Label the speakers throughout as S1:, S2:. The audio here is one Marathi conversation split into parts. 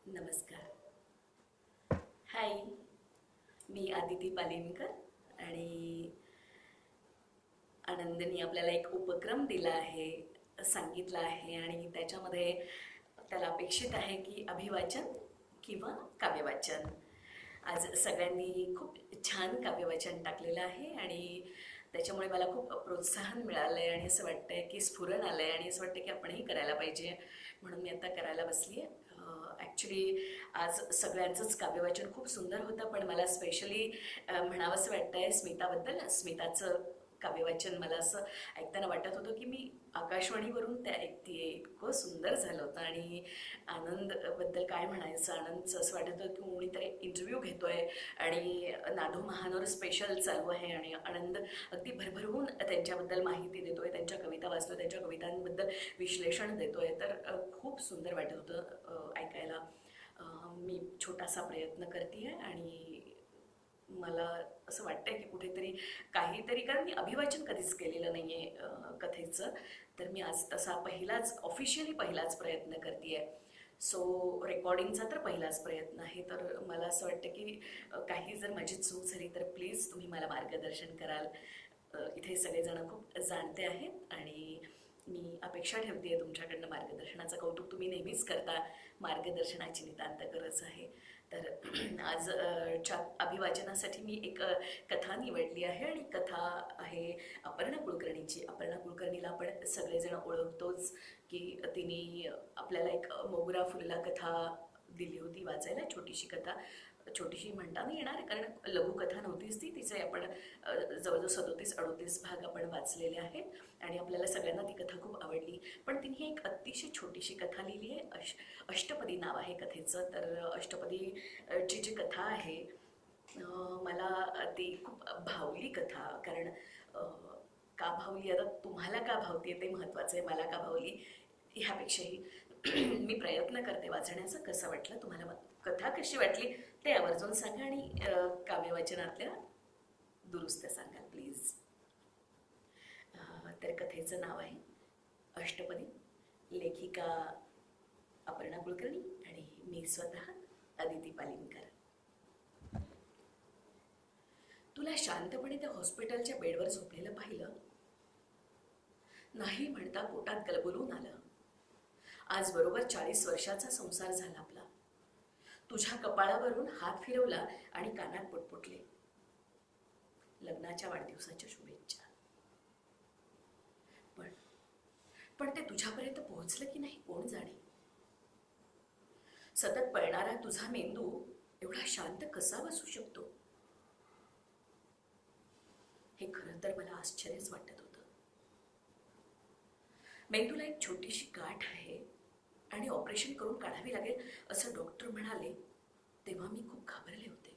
S1: नमस्कार. हाय, मी आदिती पालिनकर आणि आनंदनी आपल्याला एक उपक्रम दिला आहे, सांगितलं आहे आणि त्याच्यामध्ये त्याला अपेक्षित आहे की अभिवाचन किंवा काव्यवाचन. आज सगळ्यांनी खूप छान काव्यवाचन टाकलेलं आहे आणि त्याच्यामुळे मला खूप प्रोत्साहन मिळालं आहे आणि असं वाटतं आहे की स्फुरण आलं आहे आणि असं वाटतं की आपणही करायला पाहिजे. म्हणून मी आता करायला बसली आहे. ॲक्च्युली आज सगळ्यांचंच काव्यवाचन खूप सुंदर होतं, पण मला स्पेशली म्हणावंसं वाटतं आहे स्मिताबद्दल. स्मिताचं काव्यवाचन मला असं ऐकताना वाटत होतं की मी आकाशवाणीवरून त्या ऐकते. इतकं सुंदर झालं होतं आणि आनंदबद्दल काय म्हणायचं. आनंदचं असं वाटत होतं की कोणीतरी इंटरव्ह्यू घेतो आहे आणि नादू महानोर स्पेशल चालू आहे आणि आनंद अगदी भरभरून त्यांच्याबद्दल माहिती देतो आहे, त्यांच्या कविता वाचतो, त्यांच्या कवितांबद्दल विश्लेषण देतो आहे. तर खूप सुंदर वाटत होतं ऐकायला. मी छोटासा प्रयत्न करते आहे आणि मला असं वाटतंय की कुठेतरी काहीतरी, कारण मी अभिवाचन कधीच केलेलं नाही आहे कथेचं. तर मी आज तसा ऑफिशियली पहिलाच प्रयत्न करते आहे. सो रेकॉर्डिंगचा तर पहिलाच प्रयत्न आहे. तर मला असं वाटतं की काही जर माझी चूक झाली तर प्लीज तुम्ही मला मार्गदर्शन कराल. इथे सगळेजण खूप जाणते आहेत आणि मी अपेक्षा ठेवते तुमच्याकडनं मार्गदर्शनाचं. कौतुक तुम्ही नेहमीच करता, मार्गदर्शनाची नितांत गरज आहे. तर आज च्या अभिवाचनासाठी मी एक कथा निवडली आहे आणि कथा आहे अपर्णा कुलकर्णीची. अपर्णा कुलकर्णीला आपण सगळेजण ओळखतोच की तिने आपल्याला एक मोगरा फुलला कथा दिली होती वाचायला. छोटीशी कथा, छोटीशी म्हणता नाही येणार कारण लघुकथा नव्हतीच ती. तिचे आपण जवळजवळ 37-38 भाग आपण वाचलेले आहेत आणि आपल्याला सगळ्यांना ती कथा खूप आवडली. पण तिने एक अतिशय छोटीशी कथा लिहिली आहे. अष्टपदी नाव आहे कथेचं. तर अष्टपदी ची जी कथा आहे, मला ती खूप भावली कथा. कारण का भावली, आता तुम्हाला का भावते ते महत्त्वाचं आहे. मला का भावली ह्यापेक्षाही मी प्रयत्न करते वाचण्याचा. कसं वाटलं तुम्हाला, कथा कशी वाटली ते आवर्जून सांगा आणि काव्यवाचनातल्या दुरुस्त्या सांगा प्लीज. तर कथेचं नाव आहे अष्टपदी. लेखिका अपर्णा कुलकर्णी आणि मी स्वतः अदिती पालिनकर. तुला शांतपणे त्या हॉस्पिटलच्या बेडवर झोपलेलं पाहिलं, नाही म्हणता पोटात गलबलून आलं. आज बरोबर 40 वर्षाचा संसार झाला आपला. तुझ्या कपाळावरून हात फिरवला आणि कानात पुटपुटले, लग्नाच्या वाढदिवसाच्या शुभेच्छा. पण पण ते तुझ्यापर्यंत पोहोचलं की नाही कोण जाणे. सतत पळणारा तुझा मेंदू एवढा शांत कसा बसू शकतो, हे खरं तर मला आश्चर्यच वाटत होतं. मेंदूला एक छोटीशी गाठ आहे आणि ऑपरेशन करून काढावी लागेल असं डॉक्टर म्हणाले तेव्हा मी खूप घाबरले होते.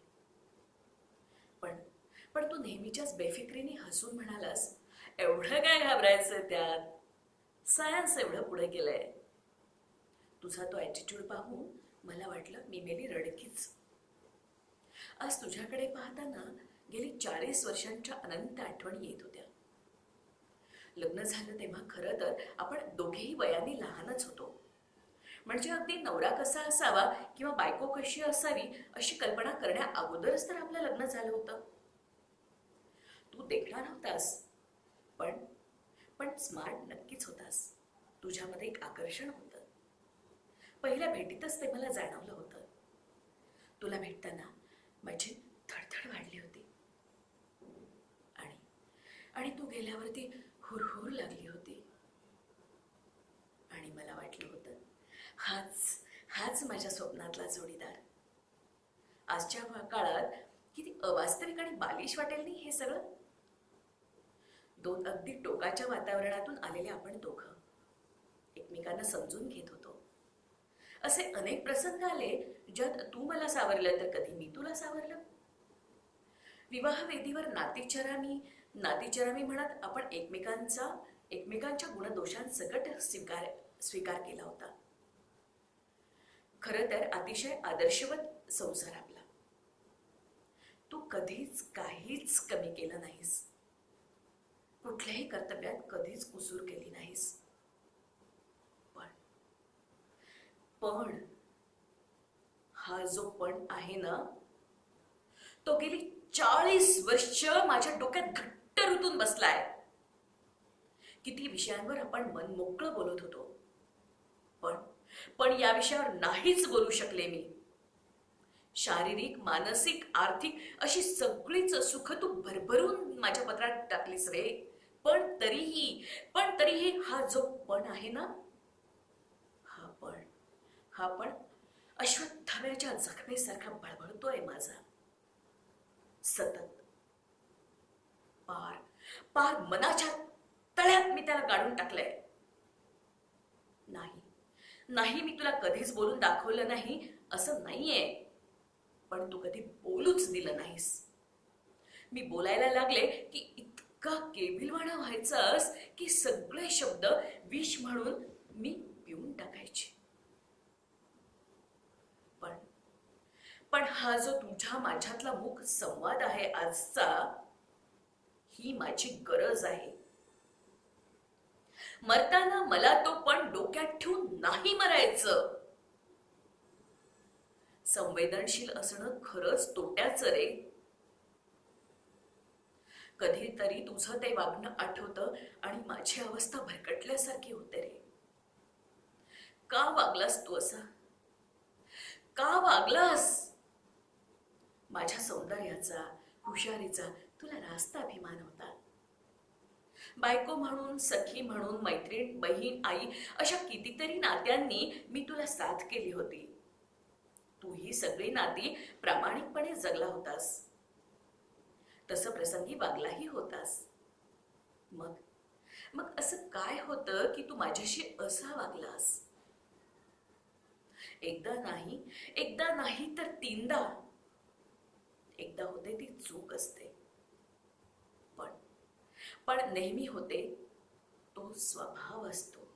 S1: पण पण तू नेहमीच्याच बेफिक्रीने हसून म्हणालास, एवढं काय घाबरायचं त्यात, सायन्स एवढं पुढे गेलंय. तुझा तो ॲटिट्यूड पाहून मला वाटलं मी मेली रडकीच. आज तुझ्याकडे पाहताना गेली 40 वर्षांच्या अनंत आठवणी येत होत्या. लग्न झालं तेव्हा खरं तर आपण दोघेही वयाने लहानच होतो. म्हणजे अगदी नवरा कसा असावा किंवा बायको कशी असावी अशी कल्पना करण्या अगोदरच तर आपलं लग्न झालं होतं. तू देखणा नव्हतास, पण पण स्मार्ट नक्कीच होतास. तुझ्यामध्ये एक आकर्षण होतं. पहिल्या भेटीतच ते मला जाणवलं होतं. तुला भेटताना माझी धडधड वाढली होती आणि आणि तू गेल्यावरती हुरहुर लागली होती. आणि मला वाटलं होतं, हाच हाच माझ्या स्वप्नातला जोडीदार. आजच्या काळात किती अवास्तविक आणि बालिश वाटेल नाही हे सगळं. दोन अगदी टोकाच्या वातावरणातून आलेले आपण दोघं एकमेकांना समजून घेत होतो. असे अनेक प्रसंग आले ज्यात तू मला सावरलं तर कधी मी तुला सावरलं. विवाहवेदीवर नातीचरामी म्हणत आपण एकमेकांच्या गुणदोषांसकट स्वीकार केला होता. खरं तर अतिशय आदर्शवत संसार आपला. तू कधीच काहीच कमी केलं नाहीस. कुठल्याही कर्तव्यात कधीच कुसूर केली नाहीस. पण पण हा जो पण आहे ना, तो गेली 40 वर्ष माझ्या डोक्यात घट्ट रुतून बसलाय. किती विषयांवर आपण मन मोकळं बोलत होतो, पण पण या विषयावर नाहीच बोलू शकले मी. शारीरिक, मानसिक, आर्थिक अशी सगळीच सुख तू भरभरून माझ्या पत्रात टाकलीस रे. पण तरीही हा जो पण आहे ना, हा पण अश्वत्थाम्याच्या जखमेसारखा बळबळतोय माझा सतत. पार पार मनाच्या तळ्यात मी त्याला गाडून टाकलंय. नाही नाही, मी तुला कधीच बोलून दाखवलं नाही असं नाहीये, पण तू कधी बोलूच दिलं नाहीस. मी बोलायला लागले की इतका केविलवाणा व्हायचास की सगळे शब्द विष म्हणून मी पिऊन टाकायचे. पण पण हा जो तुझ्या माझ्यातला मुख संवाद आहे आजचा, ही माझी गरज आहे. मरताना मला तो पण डोक्यात ठेवून नाही मरायचं. संवेदनशील असणं खरंच तोट्याचं रे. कधीतरी तुझं ते वागणं आठवतं आणि माझी अवस्था भरकटल्यासारखी होते रे. का वागलास तू असा? का वागलास? माझ्या सौंदर्याचा, हुशारीचा तुला रास्त अभिमान होता. बायको म्हणून, सखी म्हणून, मैत्रीण, बहीण, आई अशा कितीतरी नात्यांनी मी तुला साथ केली होती. तू ही सगळी नाती प्रामाणिकपणे जगला होतास. तसं प्रसंगी वागलाही होतास. मग मग असं काय होतं की तू माझ्याशी असा वागलास? एकदा नाही तर 3दा. एकदा होते ती चूक असते, पण नेहमी होते तो स्वभाव असतो.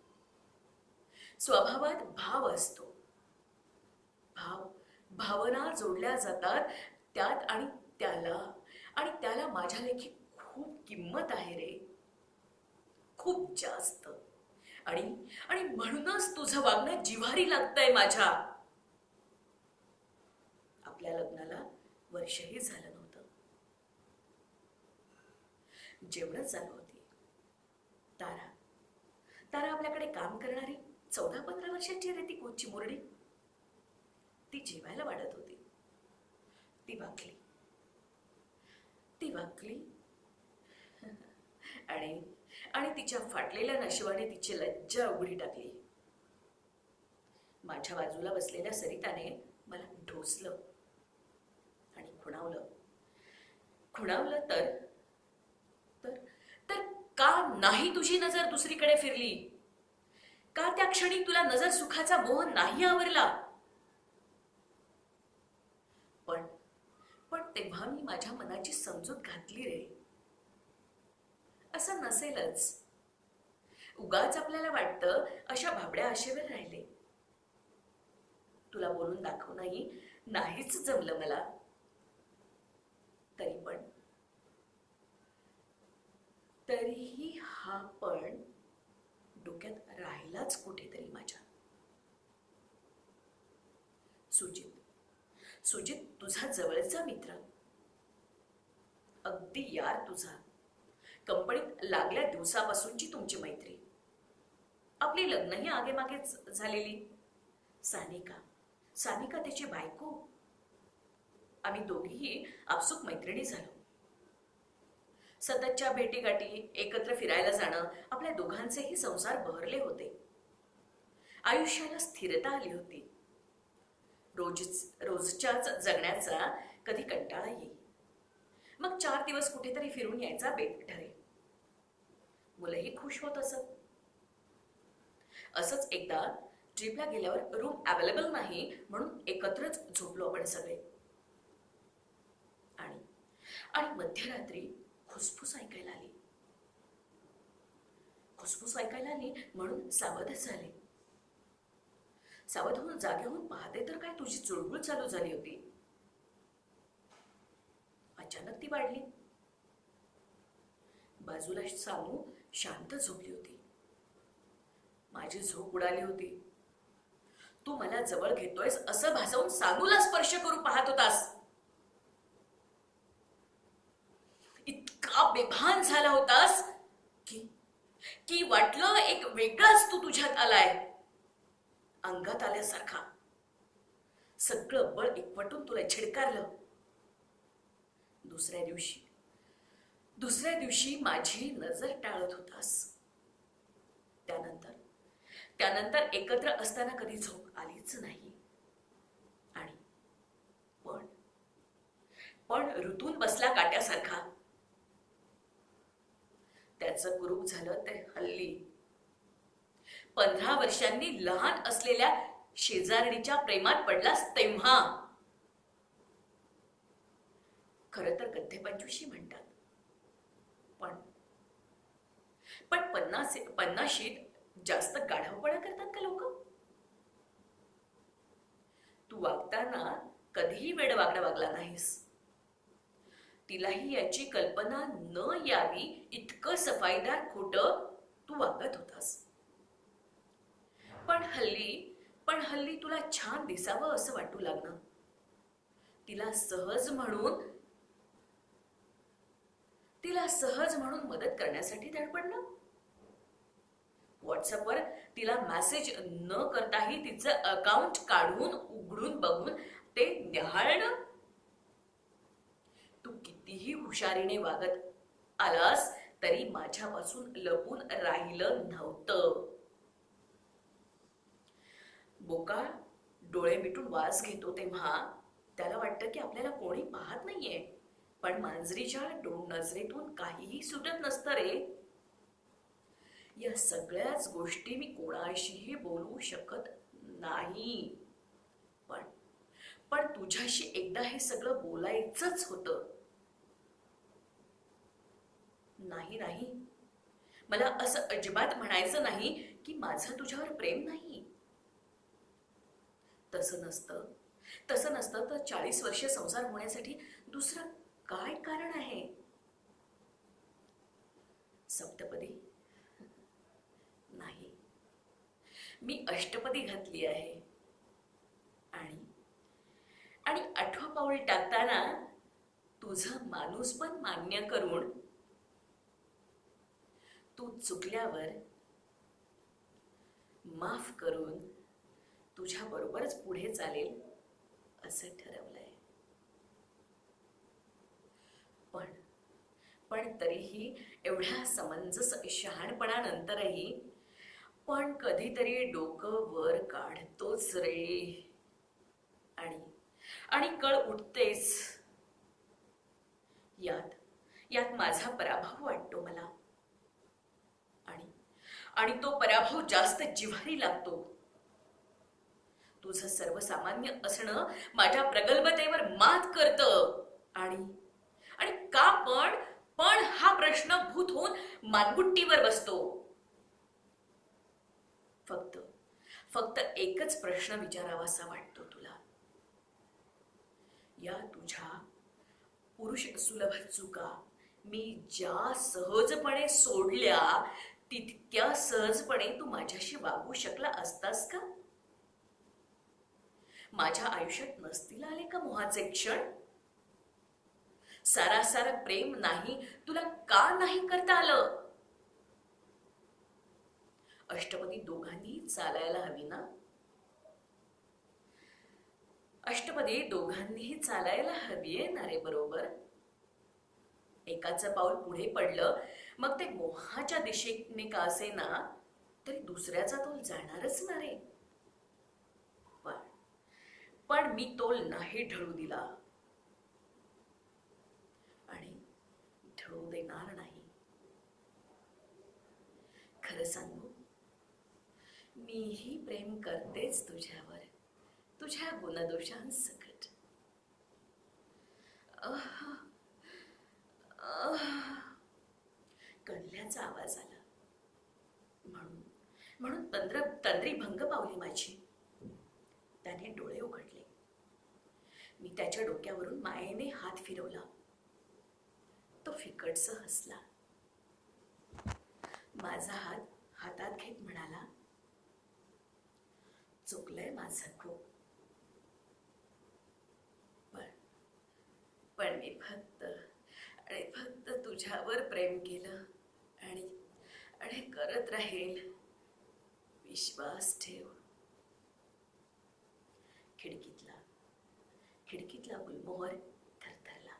S1: स्वभावात भाव असतो. भावना जोडल्या जातात त्यात, आणि त्याला माझ्या लेखी खूप किंमत आहे रे, खूप जास्त. आणि म्हणूनच तुझं वागणं जिव्हारी लागतंय माझ्या. आपल्या लग्नाला वर्षही झालं नव्हतं. जेवणच चालू होती. तारा आपल्याकडे काम करणारी 14-15 वर्षांची रे ती कोची मुरडी. ती जेवायला वाढत होती. ती वाकली आणि तिच्या फाटलेल्या नशिबाने तिची लज्जा उघडी टाकली. माझ्या बाजूला बसलेल्या सरिताने मला ढोसलं आणि खुणावलं तर का नाही तुझी नजर दुसरीकडे फिरली? का त्या क्षणी तुला नजर सुखाचा मोह नाही आवरला? पण तेव्हा मी माझ्या मनाची समजूत घातली रे. असं नसेलच. उगाच आपल्याला वाटतं अशा भाबड्या आशेवर राहिले. तुला बोलून दाखवूनही नाहीच जमलं मला. तरीही हा पण डोक्यात राहिलाच कुठेतरी माझ्या. सुजित तुझा जवळचा मित्र, अगदी यार तुझा. कंपनीत लागल्या दिवसापासूनची तुमची मैत्री. आपली लग्नही आगेमागेच झालेली. सानिका त्याची बायको. आम्ही दोघीही आपसूक मैत्रिणी झालो. सततच्या भेटीगाठी, एकत्र फिरायला जाणं आपल्या दोघांचेही संसार बहरले होते. आयुष्याला स्थिरता आली होती. रोजच्याच जगण्याचा कधी कंटाळा येई. मग 4 दिवस कुठेतरी फिरून यायचा बेत ठरे. मुलंही खुश होत असत. असंच एकदा ट्रिपला गेल्यावर रूम अवेलेबल नाही म्हणून एकत्रच झोपलो आपण सगळे. आणि मध्यरात्री खुसफुस ऐकायला आली म्हणून सावध झाले. सावध होऊन जागे होऊन पाहते तर काय तुझी चुळबुळ चालू झाली होती. अचानक ती वाढली. बाजूला सानू शांत झोपली होती. माझी झोप उडाली होती. तू मला जवळ घेतोयस असं भासवून सानूला स्पर्श करू पाहत होतास. इतका बेभान झाला होतास की की वाटलं एक वेगळाच तू तुझ्यात आलाय, अंगात आल्यासारखा. सगळं बळ एकवटून तुला झिडकारलं. दुसऱ्या दिवशी माझी नजर टाळत होतास. त्यानंतर एकत्र असताना कधी झोप आलीच नाही. आणि पण ऋतून बसला काट्यासारखा. त्याचं कुरूप झालं ते हल्ली. 15 वर्षांनी लहान असलेल्या शेजारणीच्या प्रेमात पडलास तेव्हा. खरं तर गद्धे 25 म्हणतात, पण 50शीत जास्त गाढवपणा करतात का लोक? तू वागताना कधीही वेडवाकडं वागला नाहीस. तिलाही याची कल्पना न यावी इतकं सफाईदार खोटं तू वागत होतास. पण हल्ली तुला छान दिसावं असं वाटू लागलं. तिला सहज म्हणून मदत करण्यासाठी धडपडलं. व्हॉट्सअपवर तिला मेसेज न करताही तिचं अकाउंट काढून उघडून बघून ते न्याहाळणं. तू कितीही हुशारीने वागत आलास तरी माझ्यापासून लपून राहिलं नव्हतं. बोकाळ डोळे मिटून वास घेतो तेव्हा त्याला वाटतं की आपल्याला कोणी पाहत नाहीये, पण मांजरीच्या नजरेतून काहीही सुटत नसतं रे. या सगळ्याच गोष्टी मी कोणाशीही बोलू शकत नाही, पण तुझ्याशी एकदा हे सगळं बोलायचंच होतं. नाही, मला असं अजिबात म्हणायचं नाही की माझं तुझ्यावर प्रेम नाही. तसं नसतं तर 40 वर्ष संसार होण्यासाठी दुसरं काय कारण आहे? सप्तपदी नाही, मी अष्टपदी घातली आहे. आणि 8वं पाऊल टाकताना तुझं माणूसपण मान्य करून तू चुकल्यावर माफ करून तुझ्या बरोबरच पुढे चालेल असं ठरवलंय. पण तरीही एवढ्या समंजस शहाणपणानंतरही पण कधीतरी डोकं वर काढतोच रे. आणि कळ उठतेच. यात माझा पराभव वाटतो मला. आणि तो पराभव जास्त जिव्हारी लागतो. तुझं सर्वसामान्य असणं माझ्या प्रगल्भतेवर मात करतं. आणि का पण हा प्रश्न भूत होऊन मानगुट्टीवर बसतो. फक्त एकच प्रश्न विचारावासा वाटतो तुला. या तुझ्या पुरुष सुलभ चुका मी ज्या सहजपणे सोडल्या तितक्या सहजपणे तू माझ्याशी वागू शकला असतास का? माझ्या आयुष्यात नसतील आले का मोहाचे क्षण? सारासार प्रेम नाही तुला का नाही करता आलं? अष्टपदी दोघांनी चालायला हवी ना? अष्टपदी दोघांनीही चालायला हवीये ना रे बरोबर? एकाचं पाऊल पुढे पडलं मग ते मोहाच्या दिशेने का असे ना तरी दुसऱ्याचा तोल जाणारच ना रे. पण मी तोल नाही ढळू दिला आणि ढळू देणार नाही. खरं सांगू, मीही प्रेम करतेच तुझ्यावर, तुझ्या गुणदोषांसकट. कणल्याचा आवाज आला म्हणून तंद्री भंग पावली माझी. त्याने डोळे उघडले. मी त्याच्या डोक्यावरून मायेने हात फिरवला. तो फिकटसा हसला. माझा हात हातात घेत म्हणाला, चुकलंय माझं खूप. पण पण मी फक्त आणि फक्त तुझ्यावर प्रेम केलं आणि आणि करत राहील. विश्वास ठेव. खिडकीतला खिडकीतला गुलमोहर थरथरला.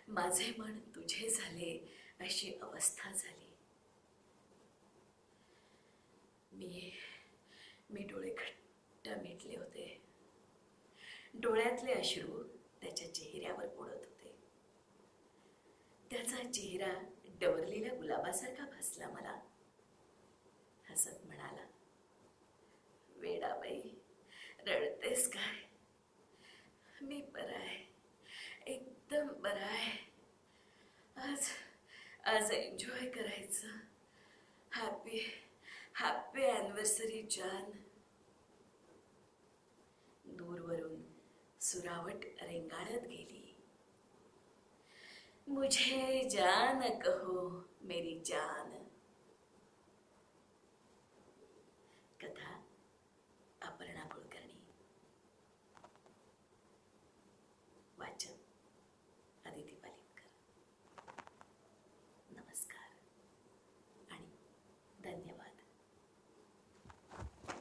S1: माझे मन तुझे झाले अशी अवस्था झाली. मी मी डोळे घट्ट मिटले होते. डोळ्यातले अश्रू त्याच्या चेहऱ्यावर पडत होते. त्याचा चेहरा डवरलेल्या गुलाबासारखा भासला मला. हसत म्हणाला, वेडाबाई, रडतेस काय? मी बरा आहे, एकदम बरा आहे. आज आज एन्जॉय करायचं. हॅपी हॅपी ॲनिव्हर्सरी जान. दूरवरून सुरावट रेंगाळत गेली. मुझे जान कहो मेरी जान.